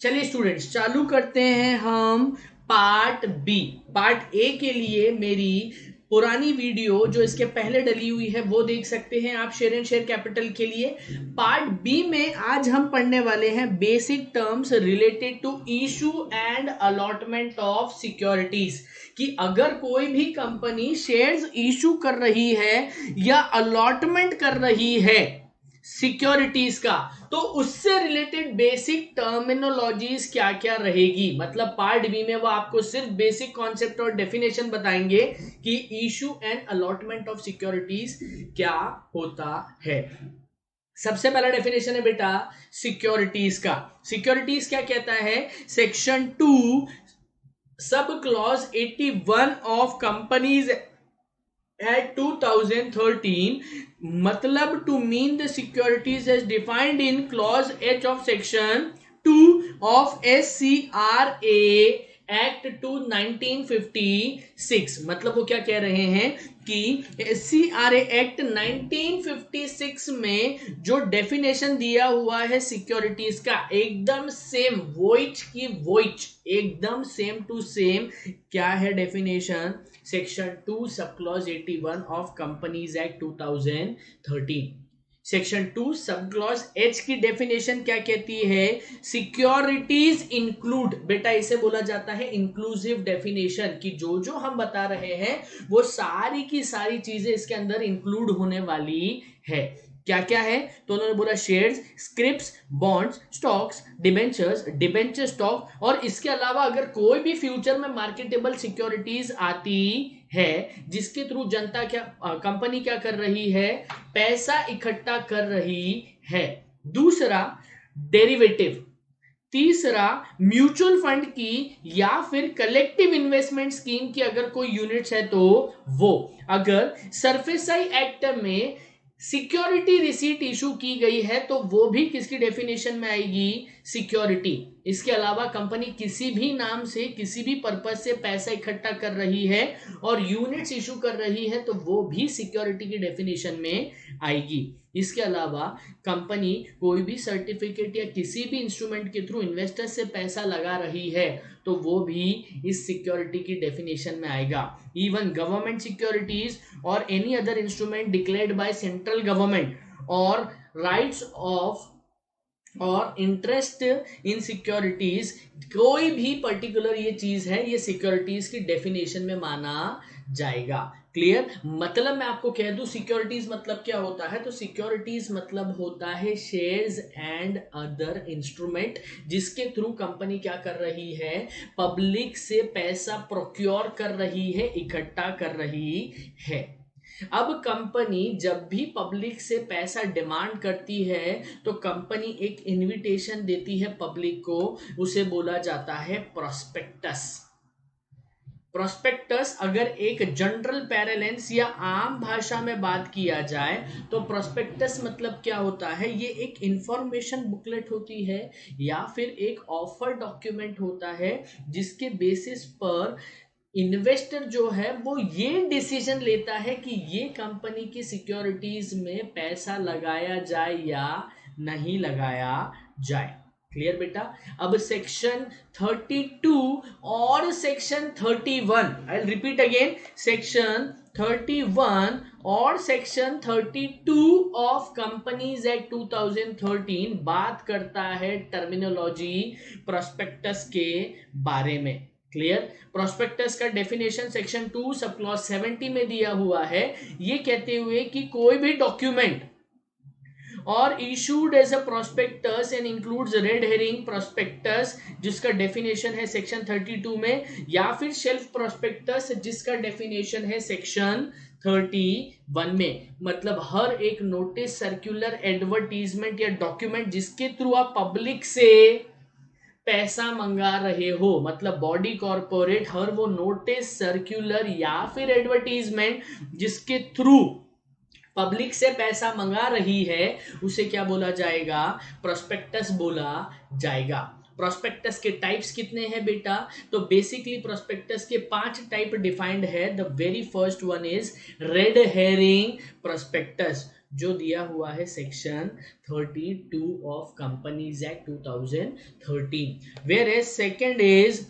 चलिए स्टूडेंट्स, चालू करते हैं हम पार्ट बी। पार्ट ए के लिए मेरी पुरानी वीडियो जो इसके पहले डली हुई है वो देख सकते हैं आप, शेयर एंड शेयर कैपिटल के लिए। पार्ट बी में आज हम पढ़ने वाले हैं basic terms related to issue and allotment of securities, कि अगर कोई भी कंपनी शेयर्स इशू कर रही है या अलॉटमेंट कर रही है सिक्योरिटीज का, तो उससे रिलेटेड बेसिक टर्मिनोलॉजीज क्या क्या रहेगी। मतलब पार्ट बी में वो आपको सिर्फ बेसिक कॉन्सेप्ट और डेफिनेशन बताएंगे कि issue and allotment of securities क्या होता है। सबसे पहला डेफिनेशन है बेटा सिक्योरिटीज का। सिक्योरिटीज क्या कहता है? Section 2 sub clause 81 of companies at 2013, मतलब to mean the securities as defined in clause H of section 2 of SCRA act 2 1956। मतलब वो क्या कह रहे हैं कि SCRA एक्ट 1956 में जो डेफिनेशन दिया हुआ है सिक्योरिटीज का, एकदम सेम वोइच की वोइच, एकदम सेम टू सेम क्या है definition? Section 2 sub clause 81 of companies act 2013। Section 2 sub clause H की डेफिनेशन क्या कहती है? सिक्योरिटीज इंक्लूड, बेटा इसे बोला जाता है इंक्लूसिव डेफिनेशन, कि जो जो हम बता रहे हैं वो सारी की सारी चीजें इसके अंदर इंक्लूड होने वाली है। क्या क्या है? तो उन्होंने बोला shares, scripts, bonds, stocks, debentures, debenture stock, और इसके अलावा अगर कोई भी फ्यूचर में मार्केटेबल सिक्योरिटीज आती है जिसके थ्रू जनता क्या कंपनी क्या कर रही है? पैसा इकट्ठा कर रही है। दूसरा डेरिवेटिव। तीसरा म्यूचुअल फंड की या फिर कलेक्टिव इन्वेस्टमेंट स्कीम की अगर कोई यूनिट्स है तो वो। अगर सरफेसाई एक्ट में सिक्योरिटी रिसीट इशू की गई है तो वो भी किसकी डेफिनेशन में आएगी? सिक्योरिटी। इसके अलावा कंपनी किसी भी नाम से किसी भी पर्पज से पैसा इकट्ठा कर रही है और यूनिट्स इशू कर रही है तो वो भी सिक्योरिटी की डेफिनेशन में आएगी। इसके अलावा कंपनी कोई भी सर्टिफिकेट या किसी भी इंस्ट्रूमेंट के थ्रू इन्वेस्टर से पैसा लगा रही है तो वो भी इस सिक्योरिटी की डेफिनेशन में आएगा। इवन गवर्नमेंट सिक्योरिटीज और any other instrument declared by central government और राइट्स ऑफ और इंटरेस्ट इन सिक्योरिटीज, कोई भी पर्टिकुलर ये चीज है, ये सिक्योरिटीज की डेफिनेशन में माना जाएगा। क्लियर? मतलब मैं आपको कह दूं सिक्योरिटीज मतलब क्या होता है, तो सिक्योरिटीज मतलब होता है शेयर्स एंड अदर इंस्ट्रूमेंट जिसके थ्रू कंपनी क्या कर रही है? पब्लिक से पैसा प्रोक्योर कर रही है, इकट्ठा कर रही है। अब कंपनी जब भी पब्लिक से पैसा डिमांड करती है तो कंपनी एक इनविटेशन देती है पब्लिक को, उसे बोला जाता है प्रोस्पेक्टस। प्रोस्पेक्टस अगर एक जनरल पैरेलेंस या आम भाषा में बात किया जाए तो प्रोस्पेक्टस मतलब क्या होता है? ये एक इंफॉर्मेशन बुकलेट होती है या फिर एक ऑफर डॉक्यूमेंट होता है जिसके बेसिस पर इन्वेस्टर जो है वो ये डिसीजन लेता है कि ये कंपनी की सिक्योरिटीज में पैसा लगाया जाए या नहीं लगाया जाए। क्लियर बेटा? अब सेक्शन 32 और section 31, I repeat again, section 31 और सेक्शन 32 ऑफ कंपनीज एक्ट 2013 बात करता है टर्मिनोलॉजी प्रोस्पेक्टस के बारे में। क्लियर? प्रोस्पेक्टस का डेफिनेशन सेक्शन 2 सब क्लॉज 70 में दिया हुआ है, ये कहते हुए कि कोई भी डॉक्यूमेंट और issued as a prospectus and includes red herring prospectus जिसका डेफिनेशन है सेक्शन 32 में, या फिर शेल्फ प्रोस्पेक्टस जिसका डेफिनेशन है सेक्शन 31 में। मतलब हर एक नोटिस, सर्कुलर, एडवर्टीजमेंट या डॉक्यूमेंट जिसके थ्रू आप पब्लिक से पैसा मंगा रहे हो, मतलब बॉडी कॉर्पोरेट हर वो नोटिस, सर्कुलर या फिर एडवर्टीजमेंट जिसके थ्रू पब्लिक से पैसा मंगा रही है उसे क्या बोला जाएगा? प्रोस्पेक्टस बोला जाएगा। प्रोस्पेक्टस के टाइप्स कितने हैं बेटा? तो बेसिकली प्रोस्पेक्टस के 5 टाइप डिफाइंड है। The very first one is red herring prospectus, जो दिया हुआ है section 32 of companies act 2013, whereas second is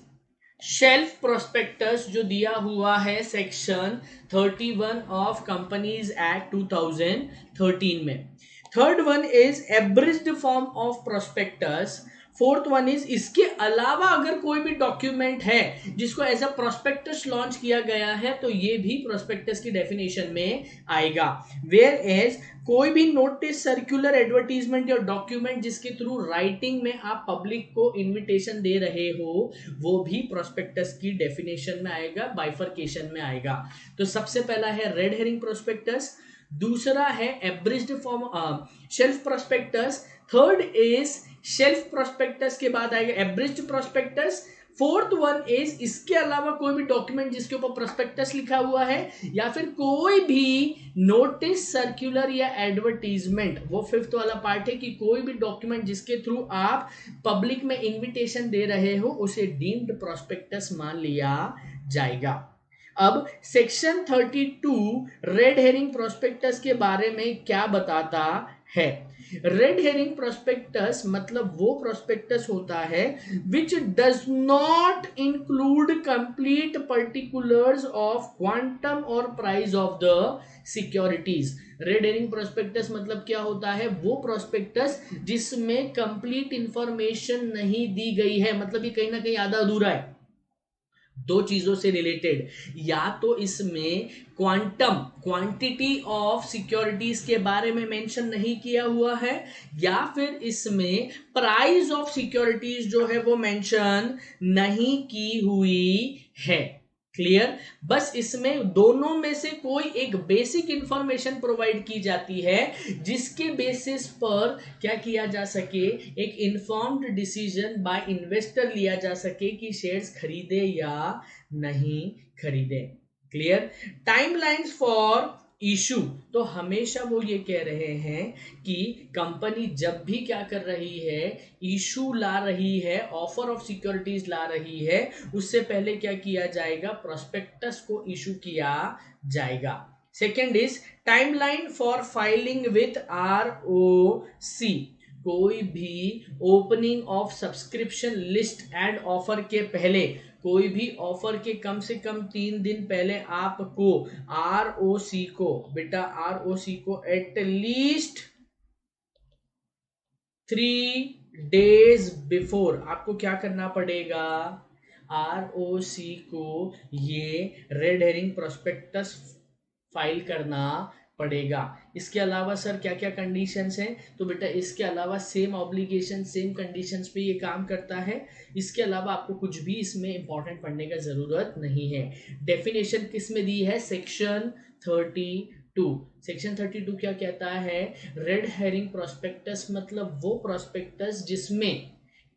shelf prospectus जो दिया हुआ है सेक्शन 31 ऑफ कंपनीज एक्ट 2013 में। Third one is abridged form of prospectus. Fourth one is इसके अलावा अगर कोई भी डॉक्यूमेंट है जिसको एज अ प्रोस्पेक्टस लॉन्च किया गया है तो ये भी प्रोस्पेक्टस की डेफिनेशन में आएगा। वेयर एज कोई भी नोटिस, सर्कुलर, एडवर्टीजमेंट या डॉक्यूमेंट जिसके थ्रू राइटिंग में आप पब्लिक को इनविटेशन दे रहे हो वो भी प्रोस्पेक्टस की डेफिनेशन में आएगा, बाइफरकेशन में आएगा। तो सबसे पहला है रेड हेरिंग प्रोस्पेक्टस, दूसरा है abridged form shelf prospectus, third is shelf prospectus के बाद आएगा abridged prospectus, fourth one is इसके अलावा कोई भी डॉक्यूमेंट जिसके ऊपर प्रोस्पेक्टस लिखा हुआ है या फिर कोई भी नोटिस, सर्कुलर या एडवर्टीजमेंट, वो फिफ्थ वाला पार्ट है कि कोई भी डॉक्यूमेंट जिसके थ्रू आप पब्लिक में इनविटेशन दे रहे हो उसे डीम्ड प्रोस्पेक्टस मान लिया जाएगा। अब सेक्शन 32 रेड हेरिंग प्रोस्पेक्टस के बारे में क्या बताता है। रेड हेरिंग प्रोस्पेक्टस मतलब वो प्रोस्पेक्टस होता है which does not include complete particulars of quantum और price of the securities. Red herring prospectus मतलब क्या होता है, वो प्रोस्पेक्टस जिसमें कंप्लीट इंफॉर्मेशन नहीं दी गई है, मतलब ये कहीं ना कहीं आधा अधूरा है। दो चीजों से रिलेटेड, या तो इसमें क्वांटम, क्वांटिटी ऑफ सिक्योरिटीज के बारे में मेंशन नहीं किया हुआ है, या फिर इसमें प्राइस ऑफ सिक्योरिटीज जो है वो मेंशन नहीं की हुई है। क्लियर? बस इसमें दोनों में से कोई एक बेसिक इंफॉर्मेशन प्रोवाइड की जाती है जिसके बेसिस पर क्या किया जा सके, एक इन्फॉर्म्ड डिसीजन बाय इन्वेस्टर लिया जा सके कि शेयर्स खरीदे या नहीं खरीदे। क्लियर? टाइमलाइंस फॉर इशू, तो हमेशा वो ये कह रहे हैं कि कंपनी जब भी क्या कर रही है, इशू ला रही है, ऑफर ऑफ सिक्योरिटीज ला रही है, उससे पहले क्या किया जाएगा, प्रोस्पेक्टस को इशू किया जाएगा। Second is timeline for filing with ROC, कोई भी opening of subscription list and offer के पहले, कोई भी ऑफर के कम से कम 3 दिन पहले आपको ROC को, बेटा ROC को एटलीस्ट 3 days बिफोर आपको क्या करना पड़ेगा, ROC को ये रेड हेरिंग प्रोस्पेक्टस फाइल करना पड़ेगा। इसके अलावा सर क्या क्या कंडीशंस हैं, तो बेटा इसके अलावा सेम ऑब्लिगेशन, सेम कंडीशंस पे ये काम करता है। इसके अलावा आपको कुछ भी इसमें इंपॉर्टेंट पढ़ने का जरूरत नहीं है। डेफिनेशन किस में दी है, सेक्शन 32। सेक्शन 32 क्या कहता है, रेड हेरिंग प्रोस्पेक्टस मतलब वो प्रोस्पेक्टस जिसमें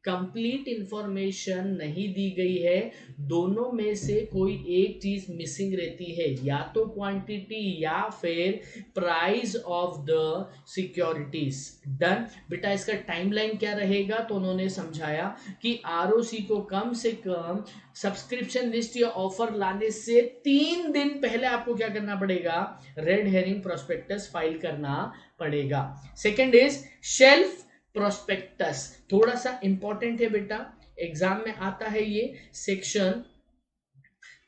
कंप्लीट इंफॉर्मेशन नहीं दी गई है, दोनों में से कोई एक चीज मिसिंग रहती है, या तो क्वांटिटी या फिर price of the securities. Done बेटा, इसका टाइमलाइन क्या रहेगा, तो उन्होंने समझाया कि ROC को कम से कम सब्सक्रिप्शन लिस्ट या ऑफर लाने से 3 दिन पहले आपको क्या करना पड़ेगा, रेड हेरिंग प्रोस्पेक्टस फाइल करना पड़ेगा। सेकेंड इज शेल्फ प्रोस्पेक्टस, थोड़ा सा इंपॉर्टेंट है बेटा, एग्जाम में आता है ये। सेक्शन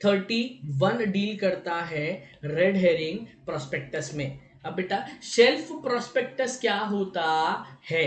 31 डील करता है रेड हेरिंग प्रोस्पेक्टस में। अब बेटा शेल्फ प्रोस्पेक्टस क्या होता है,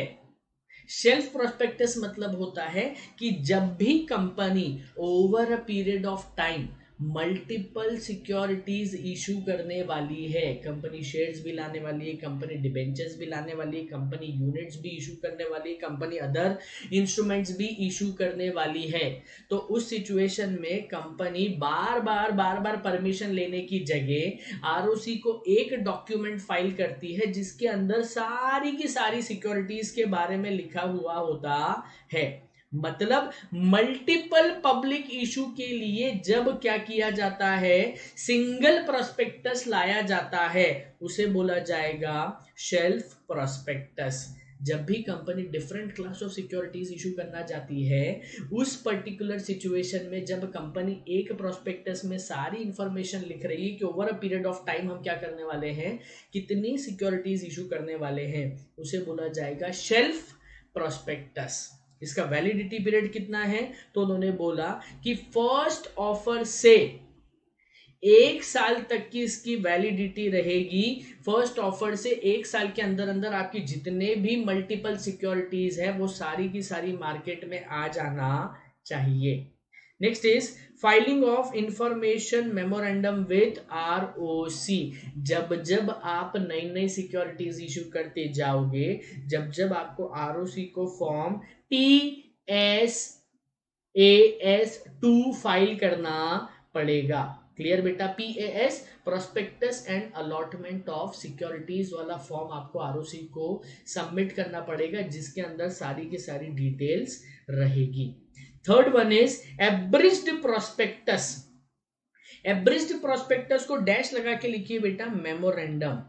शेल्फ प्रोस्पेक्टस मतलब होता है कि जब भी company over a period of time multiple securities issue करने वाली है, कंपनी शेयर्स भी लाने वाली है, कंपनी डिबेंचर्स भी लाने वाली है, कंपनी यूनिट्स भी इशू करने वाली है, कंपनी अदर इंस्ट्रूमेंट्स भी इशू करने वाली है, तो उस सिचुएशन में कंपनी बार बार परमिशन लेने की जगह ROC को एक डॉक्यूमेंट फाइल करती है जिसके अंदर सारी की सारी सिक्योरिटीज के बारे में लिखा हुआ होता है। मतलब मल्टीपल पब्लिक इशू के लिए जब क्या किया जाता है, सिंगल प्रोस्पेक्टस लाया जाता है, उसे बोला जाएगा शेल्फ प्रोस्पेक्टस। जब भी company different class of securities issue करना चाहती है, उस पर्टिकुलर सिचुएशन में जब कंपनी एक प्रोस्पेक्टस में सारी इंफॉर्मेशन लिख रही है कि over a period of time हम क्या करने वाले हैं, कितनी सिक्योरिटीज इशू करने वाले हैं, उसे बोला जाएगा शेल्फ प्रोस्पेक्टस। इसका वैलिडिटी पीरियड कितना है, तो उन्होंने बोला कि फर्स्ट ऑफर से 1 साल तक की इसकी वैलिडिटी रहेगी। फर्स्ट ऑफर से 1 साल के अंदर अंदर आपकी जितने भी मल्टीपल सिक्योरिटीज है वो सारी की सारी मार्केट में आ जाना चाहिए। Next is filing of information memorandum with ROC. जब जब आप नई नई सिक्योरिटीज इशू करते जाओगे, जब जब आपको आरओसी को फॉर्म PAS2 फाइल करना पड़ेगा। क्लियर बेटा, PAS prospectus and allotment of securities वाला फॉर्म आपको आरओसी को सबमिट करना पड़ेगा, जिसके अंदर सारी की सारी डिटेल्स रहेगी। Third one is abridged prospectus. Abridged prospectus को डैश लगा के लिखिए बेटा मेमोरेंडम,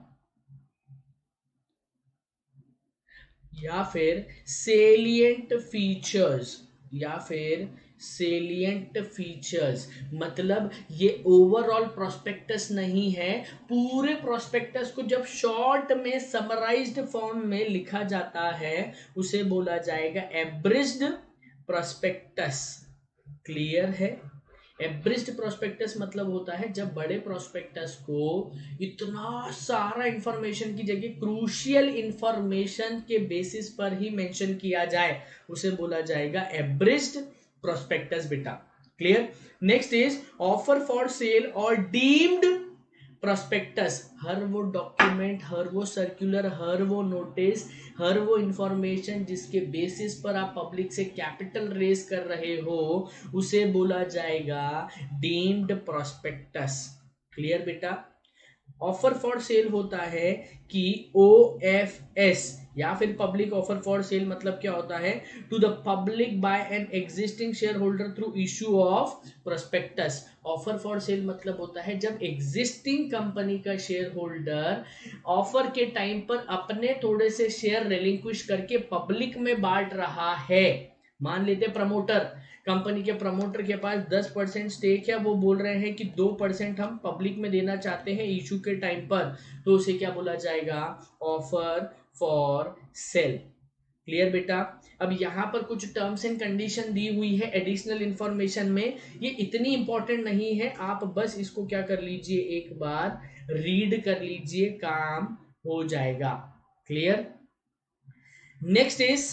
या फिर सेलिएंट फीचर्स, या फिर सेलिएंट फीचर्स। मतलब ये ओवरऑल प्रोस्पेक्टस नहीं है, पूरे प्रोस्पेक्टस को जब शॉर्ट में समराइज्ड फॉर्म में लिखा जाता है उसे बोला जाएगा एब्रिज्ड प्रोस्पेक्टस। क्लियर है? एब्रिज्ड प्रोस्पेक्टस मतलब होता है जब बड़े प्रोस्पेक्टस को इतना सारा इंफॉर्मेशन की जगह क्रूशियल इंफॉर्मेशन के बेसिस पर ही मेंशन किया जाए, उसे बोला जाएगा एब्रिज्ड प्रोस्पेक्टस बेटा। Clear? Next is offer for cell और डीम्ड प्रोस्पेक्टस। हर वो डॉक्यूमेंट, हर वो सर्कुलर, हर वो नोटिस, हर वो इंफॉर्मेशन जिसके बेसिस पर आप पब्लिक से कैपिटल रेज कर रहे हो उसे बोला जाएगा डीम्ड प्रोस्पेक्टस। क्लियर बेटा? ऑफर फॉर सेल होता है कि OFS या फिर पब्लिक ऑफर फॉर सेल मतलब क्या होता है, to the public by an existing shareholder through issue of prospectus. Offer for sale मतलब होता है जब एग्जिस्टिंग कंपनी का शेयर होल्डर ऑफर के टाइम पर अपने थोड़े से शेयर रिलिंक्विश करके पब्लिक में बांट रहा है। मान लेते प्रमोटर, कंपनी के प्रमोटर के पास 10% स्टेक है, वो बोल रहे हैं कि 2% हम पब्लिक में देना चाहते हैं इशू के टाइम पर, तो उसे क्या बोला जाएगा, ऑफर फॉर सेल। क्लियर बेटा? अब यहां पर कुछ टर्म्स एंड कंडीशन दी हुई है एडिशनल इंफॉर्मेशन में, ये इतनी इंपॉर्टेंट नहीं है, आप बस इसको क्या कर लीजिए, एक बार रीड कर लीजिए, काम हो जाएगा। Clear? Next is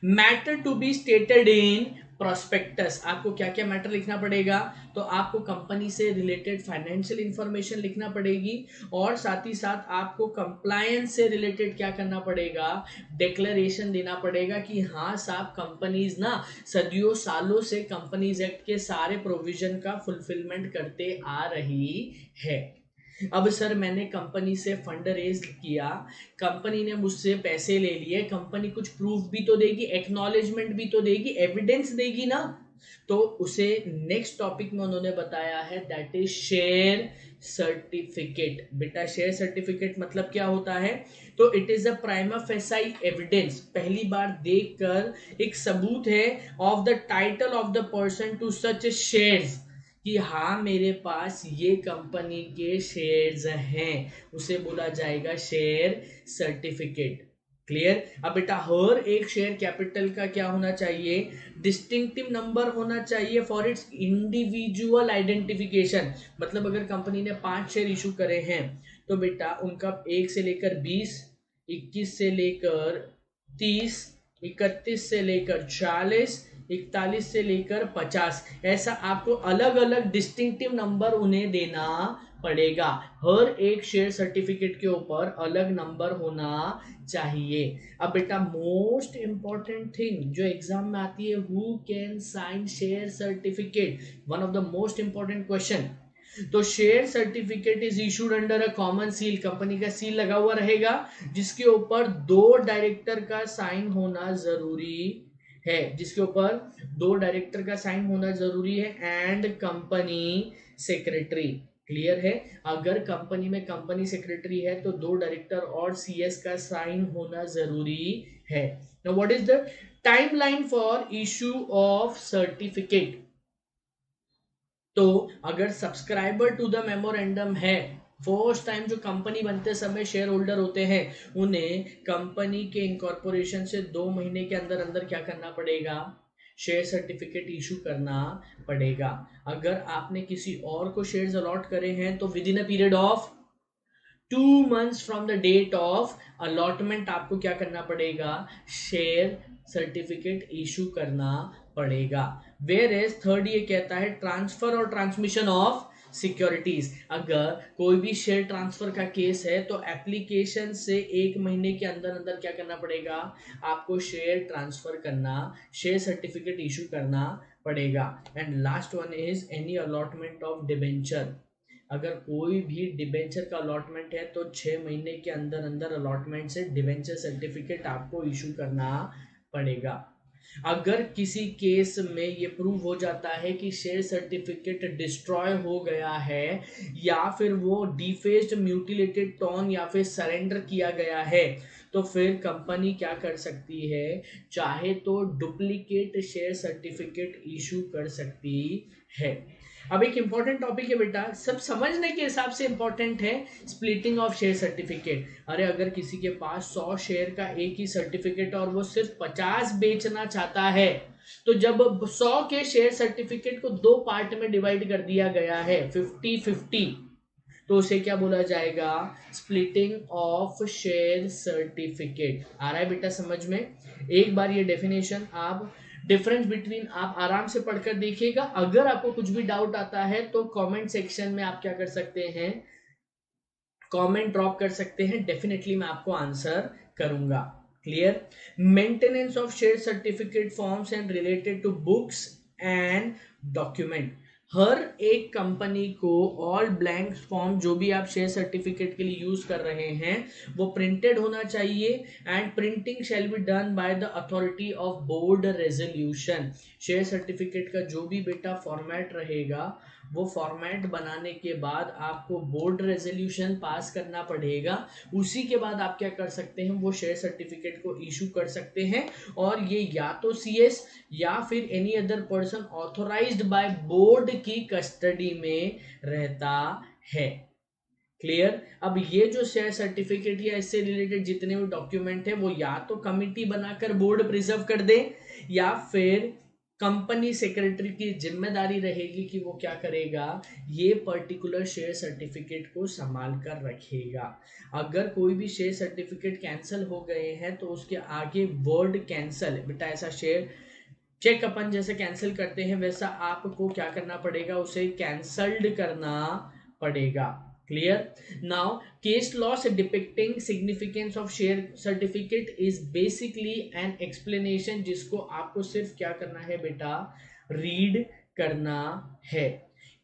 matter to be stated in prospectus. आपको क्या क्या मैटर लिखना पड़ेगा, तो आपको कंपनी से रिलेटेड फाइनेंशियल इंफॉर्मेशन लिखना पड़ेगी, और साथ ही साथ आपको कंप्लायंस से रिलेटेड क्या करना पड़ेगा, डिक्लेरेशन देना पड़ेगा कि हाँ साहब कंपनीज ना सदियों सालों से कंपनीज एक्ट के सारे प्रोविजन का फुलफिलमेंट करते आ रही है। अब सर मैंने कंपनी से फंड रेज किया, कंपनी ने मुझसे पैसे ले लिए, कंपनी कुछ प्रूफ भी तो देगी, एक्नॉलेजमेंट भी तो देगी, एविडेंस देगी ना, तो उसे नेक्स्ट टॉपिक में उन्होंने बताया है दैट इज शेयर सर्टिफिकेट। बेटा शेयर सर्टिफिकेट मतलब क्या होता है, तो it is a prima facie evidence, पहली बार देखकर एक सबूत है of the title of the person to such shares, कि हाँ मेरे पास ये कंपनी के शेयर्स हैं, उसे बोला जाएगा शेयर सर्टिफिकेट। क्लियर? अब बेटा हर एक शेयर कैपिटल का क्या होना चाहिए, डिस्टिंक्टिव नंबर होना चाहिए फॉर इट्स इंडिविजुअल आइडेंटिफिकेशन। मतलब अगर कंपनी ने 5 शेयर इशू करे हैं तो बेटा उनका 1 से लेकर 20, 21 से लेकर 30, 31 से लेकर 40, 41 से लेकर 50, ऐसा आपको अलग अलग डिस्टिंक्टिव नंबर उन्हें देना पड़ेगा। हर एक शेयर सर्टिफिकेट के ऊपर अलग नंबर होना चाहिए। अब बेटा मोस्ट इंपॉर्टेंट थिंग जो एग्जाम में आती है, who can sign share certificate, one of the most important question. तो share certificate is issued under a common seal, company का सील लगा हुआ रहेगा जिसके ऊपर 2 डायरेक्टर का साइन होना जरूरी है, जिसके ऊपर 2 डायरेक्टर का साइन होना जरूरी है, एंड कंपनी सेक्रेटरी। क्लियर है। अगर कंपनी में कंपनी सेक्रेटरी है तो 2 डायरेक्टर और सीएस का साइन होना जरूरी है। Now what is the timeline for issue of certificate? तो अगर सब्सक्राइबर टू द मेमोरेंडम है, फर्स्ट टाइम जो कंपनी बनते समय शेयर होल्डर होते हैं, उन्हें कंपनी के इनकॉर्पोरेशन से 2 महीने के अंदर अंदर क्या करना पड़ेगा? शेयर सर्टिफिकेट इशू करना पड़ेगा। अगर आपने किसी और को शेयर्स अलॉट करे हैं तो within a period of 2 months from the date of allotment आपको क्या करना पड़ेगा? शेयर सर्टिफिकेट इशू करना पड़ेगा। वेयर एज थर्ड ये कहता है ट्रांसफर और ट्रांसमिशन ऑफ सिक्योरिटीज। अगर कोई भी शेयर ट्रांसफर का केस है तो एप्लीकेशन से 1 महीने के अंदर अंदर क्या करना पड़ेगा? आपको शेयर ट्रांसफर करना, शेयर सर्टिफिकेट इशू करना पड़ेगा। And last one is any allotment of debenture. अगर कोई भी डिबेंचर का अलॉटमेंट है तो 6 महीने के अंदर अंदर अलॉटमेंट से डिबेंचर सर्टिफिकेट आपको इशू करना पड़ेगा। अगर किसी केस में ये प्रूव हो जाता है कि शेयर सर्टिफिकेट डिस्ट्रॉय हो गया है या फिर वो डिफेस्ड, म्यूटिलेटेड, टॉर्न या फिर सरेंडर किया गया है, तो फिर कंपनी क्या कर सकती है? चाहे तो डुप्लीकेट शेयर सर्टिफिकेट इशू कर सकती है। अब एक इंपॉर्टेंट टॉपिक है बेटा, सब समझने के हिसाब से इंपॉर्टेंट है, स्प्लिटिंग ऑफ शेयर सर्टिफिकेट। अरे अगर किसी के पास 100 शेयर का एक ही सर्टिफिकेट और वो सिर्फ 50 बेचना चाहता है, तो जब 100 के शेयर सर्टिफिकेट को 2 पार्ट में डिवाइड कर दिया गया है 50-50, तो उसे क्या बोला जाएगा? Splitting of share certificate. आ रहा है बेटा समझ में? एक बार ये डेफिनेशन आप, डिफरेंस बिटवीन आप आराम से पढ़कर देखिएगा। अगर आपको कुछ भी डाउट आता है तो कमेंट सेक्शन में आप क्या कर सकते हैं? कमेंट ड्रॉप कर सकते हैं, डेफिनेटली मैं आपको आंसर करूंगा। Clear? Maintenance of share certificate forms and related to books and document. हर एक कंपनी को ऑल ब्लैंक फॉर्म जो भी आप शेयर सर्टिफिकेट के लिए यूज कर रहे हैं वो प्रिंटेड होना चाहिए, and printing shall be done by the authority of board resolution. Share certificate का जो भी बेटा फॉर्मेट रहेगा वो फॉर्मेट बनाने के बाद आपको बोर्ड रेजोल्यूशन पास करना पड़ेगा। उसी के बाद आप क्या कर सकते हैं? वो शेयर सर्टिफिकेट को इशू कर सकते हैं, और ये या तो सीएस या फिर any other person authorized by board की कस्टडी में रहता है। क्लियर? अब ये जो शेयर सर्टिफिकेट या इससे रिलेटेड जितने भी डॉक्यूमेंट है वो या तो कमिटी बनाकर बोर्ड प्रिजर्व कर दे, या फिर कंपनी सेक्रेटरी की जिम्मेदारी रहेगी कि वो क्या करेगा? ये पर्टिकुलर शेयर सर्टिफिकेट को संभाल कर रखेगा। अगर कोई भी शेयर सर्टिफिकेट कैंसिल हो गए हैं तो उसके आगे वर्ड कैंसिल, बेटा ऐसा शेयर चेक अपन जैसे कैंसिल करते हैं वैसा आपको क्या करना पड़ेगा? उसे कैंसल्ड करना पड़ेगा। Clear? Now case laws depicting significance of share certificate is basically an explanation, जिसको आपको सिर्फ क्या करना है बेटा? रीड करना है।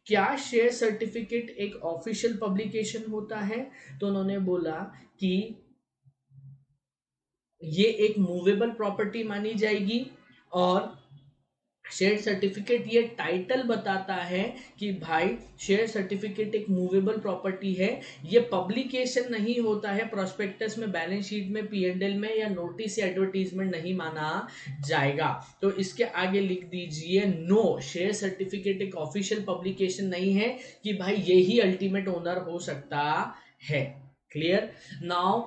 क्या शेयर सर्टिफिकेट एक ऑफिशियल पब्लिकेशन होता है? तो उन्होंने बोला कि ये एक मूवेबल प्रॉपर्टी मानी जाएगी, और शेयर सर्टिफिकेट ये टाइटल बताता है कि भाई शेयर सर्टिफिकेट एक मूवेबल प्रॉपर्टी है, ये पब्लिकेशन नहीं होता है, प्रोस्पेक्टस में, बैलेंस शीट में, पी&एल में या नोटिस या एडवर्टीजमेंट नहीं माना जाएगा। तो इसके आगे लिख दीजिए नो, शेयर सर्टिफिकेट एक ऑफिशियल पब्लिकेशन नहीं है कि भाई यही अल्टीमेट ओनर हो सकता है। Clear? Now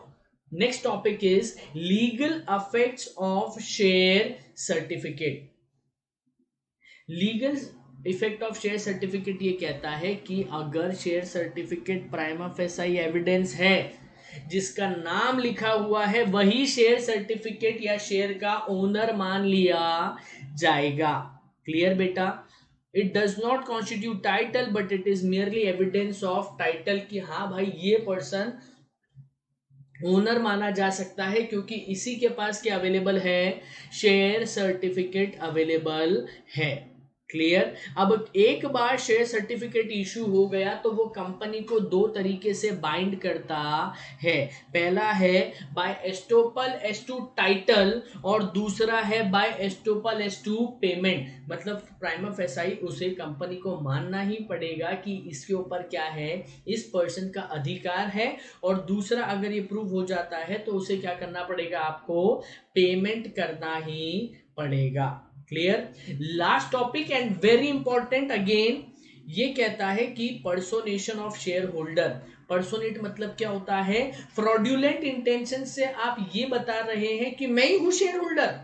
next topic is legal affects of share certificate. Legal effect of share certificate ये कहता है कि अगर share certificate prima facie evidence है, जिसका नाम लिखा हुआ है वही शेयर सर्टिफिकेट या शेयर का ओनर मान लिया जाएगा। क्लियर बेटा? It does not constitute title but it is merely evidence of title, कि हाँ भाई ये पर्सन ओनर माना जा सकता है क्योंकि इसी के पास क्या अवेलेबल है? शेयर सर्टिफिकेट अवेलेबल है। क्लियर। अब एक बार शेयर सर्टिफिकेट इशू हो गया तो वो कंपनी को दो तरीके से बाइंड करता है। पहला है by estoppel as to title और दूसरा है by estoppel as to payment. मतलब प्राइमा फेसाई उसे कंपनी को मानना ही पड़ेगा कि इसके ऊपर क्या है, इस पर्सन का अधिकार है। और दूसरा अगर ये प्रूव हो जाता है तो उसे क्या करना पड़ेगा, आपको पेमेंट करना ही पड़ेगा। Clear. Last topic and very important again, ये कहता है कि पर्सोनेशन ऑफ शेयर होल्डर। पर्सोनेट मतलब क्या होता है, फ्रॉड्यूलेंट इंटेंशन से आप ये बता रहे हैं कि मैं ही हूं शेयर होल्डर,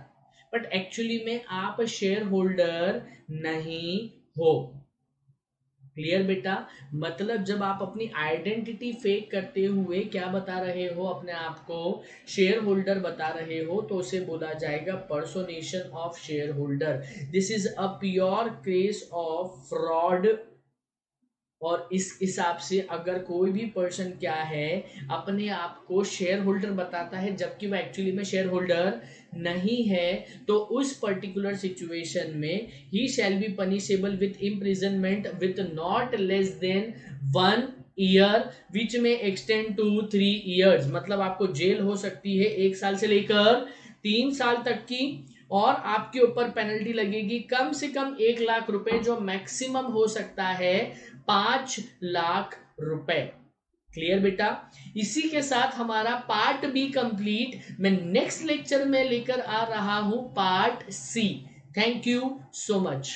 बट एक्चुअली में आप शेयर होल्डर नहीं हो। क्लियर बेटा। मतलब जब आप अपनी आइडेंटिटी फेक करते हुए क्या बता रहे हो, अपने आप को शेयर होल्डर बता रहे हो, तो उसे बोला जाएगा personation of share holder. This is a pure case of fraud. और इस हिसाब से अगर कोई भी पर्सन क्या है, अपने आप को शेयर होल्डर बताता है जबकि वह एक्चुअली में शेयर होल्डर नहीं है, तो उस पर्टिकुलर सिचुएशन में ही shall be punishable with imprisonment with not less than 1 year which may extend to 3 years. मतलब आपको जेल हो सकती है 1 साल से लेकर 3 साल तक की, और आपके ऊपर पेनल्टी लगेगी कम से कम 1 लाख रुपए, जो मैक्सिमम हो सकता है 5 लाख रुपए। क्लियर बेटा। इसी के साथ हमारा पार्ट बी कंप्लीट। मैं नेक्स्ट लेक्चर में लेकर आ रहा हूं part C. Thank you so much.